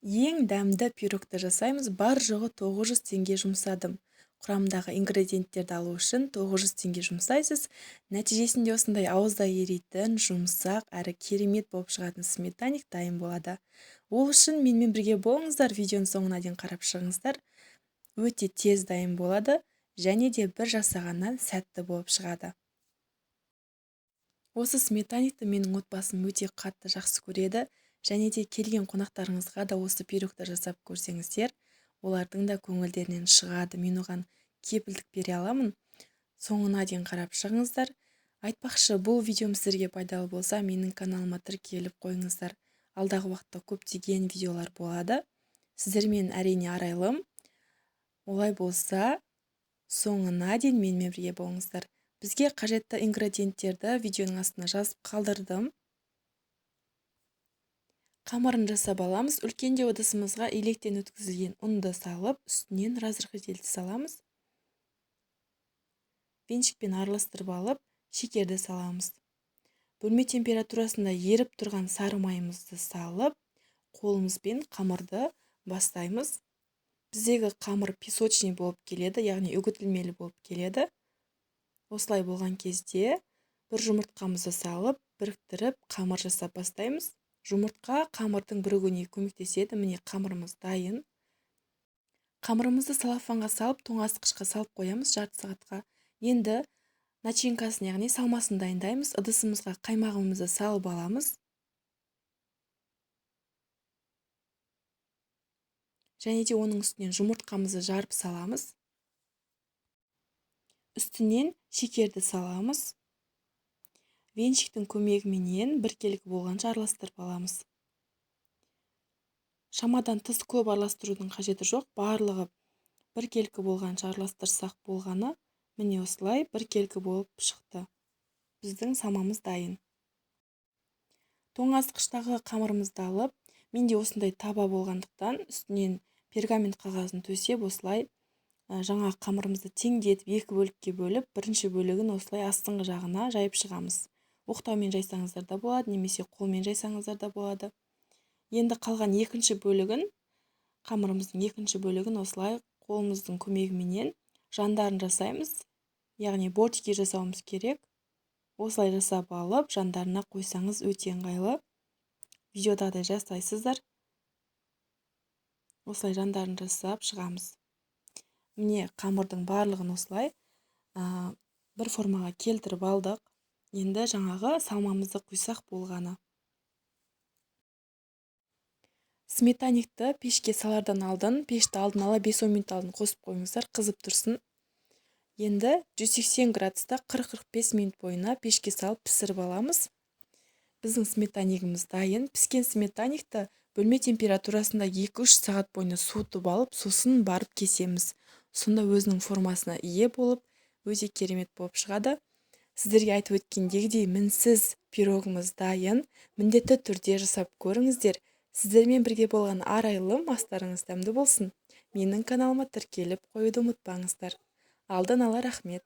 Ең дәмді пирогты жасаймыз. Бар жоғы 900 теңге жұмсадым. Құрамындағы ингредиенттерді алу үшін 900 теңге жұмсайсыз. Нәтижесінде осындай ауызда еритін, жұмсақ әрі керемет болып шығатын сметаник дайын болады. Ол үшін менімен бірге болыңыздар, видеоның соңына дейін қарап шығыңыздар. Өте тез дайын болады және де бір жасағаннан сәтті болып шығады. Осы сметаникті менің отбасым өте қатты жақсы көреді. Және де келген қонақтарыңызға да осы пирогты жасап көрсеңіздер, олардың да көңілдерінен шығады. Мен оған кепілдік бере аламын. Соңына дейін қарап шығыңыздар. Айтпақшы, бұл видеом сіздерге пайдалы болса, менің каналыма тіркеліп қойыңыздар. Алдағы уақытта көптеген видеолар болады. Сіздермен әрине арайлым. Олай болса, соңына дейін менімен бірге болыңыздар. Бізге қажетті ингредиенттерді видеоның астына жазып қалдырдым. Қамырын жасап аламыз. Үлкендеу ыдысымызға електен өткізілген ұнды салып, үстінен разрыхлитель саламыз. Венчикпен араластырып алып, шекерді саламыз. Бөлме температурасында еріп тұрған сары майымызды салып, қолымызбен қамырды бастаймыз. Біздегі қамыр песочный болып келеді, яғни үгітілмелі болып келеді. Осылай болған кезде бір жұмыртқамызды салып, біріктіріп, қамыр жасап бастаймыз. Жұмыртқа қамырдың бірігуіне көмектеседі. Міне қамырымыз дайын. Қамырымызды салафанға салып, тоңазытқышқа салып қоямыз жарты сағатқа. Енді начинкасын, яғни салмасын дайындаймыз. Ыдысымызға қаймағымызды салып аламыз. Және де оның үстінен жұмыртқамызды жарып саламыз. Үстінен шекерді саламыз. Венчиктің көмегіменен біркелкі болғанша араластырып аламыз. Шамадан тыс көп араластырудың қажеті жоқ. Барлығы біркелкі болғанша араластырсақ болғаны. Міне осылай біркелкі болып шықты. Біздің самамыз дайын. Тоңазытқыштағы қамырымызды алып, менде осындай таба болғандықтан үстінен пергамент қағазын төсеп, осылай жаңа қамырымызды теңдетіп, екі бөлікке бөліп, бірінші бөлігін осылай астыңғы жағына жайып шығамыз. Оқтаумен жайсаңыздар да болады, немесе қолмен жайсаңыздар да болады. Енді қалған екінші бөлігін, қамырымыздың екінші бөлігін осылай қолымыздың көмегіменен жандарын жасаймыз. Яғни бортики жасауымыз керек. Осылай жасап алып, жандарына қойсаңыз өте ыңғайлы. Видеодағыдай жасайсыздар. Осылай жандарын жасап шығамыз. Міне қамырдың барлығын осылай бір формаға келтіріп алдық. Енді жаңағы салмамызды құйсақ болғаны. Сметаникті пешке салардан алдын, пешті алдын ала 5-10 минут алдын қосып қойыңыздар, қызып тұрсын. Енді 180 градуста 40-45 минут бойына пешке салып пісіріп аламыз. Біздің сметанигіміз дайын. Піскен сметаникті бөлме температурасында 2-3 сағат бойына суытып алып, сосын барып кесеміз. Сонда өзінің формасына ие болып, өте керемет болып шығады. Сіздерге айтып өткендегідей мінсіз пирогымыз дайын. Міндетті түрде жасап көріңіздер. Сіздермен бірге болған арайлым, астарыңыз дәмді болсын. Менің каналыма тіркеліп қоюды ұмытпаңыздар. Алдын ала рахмет.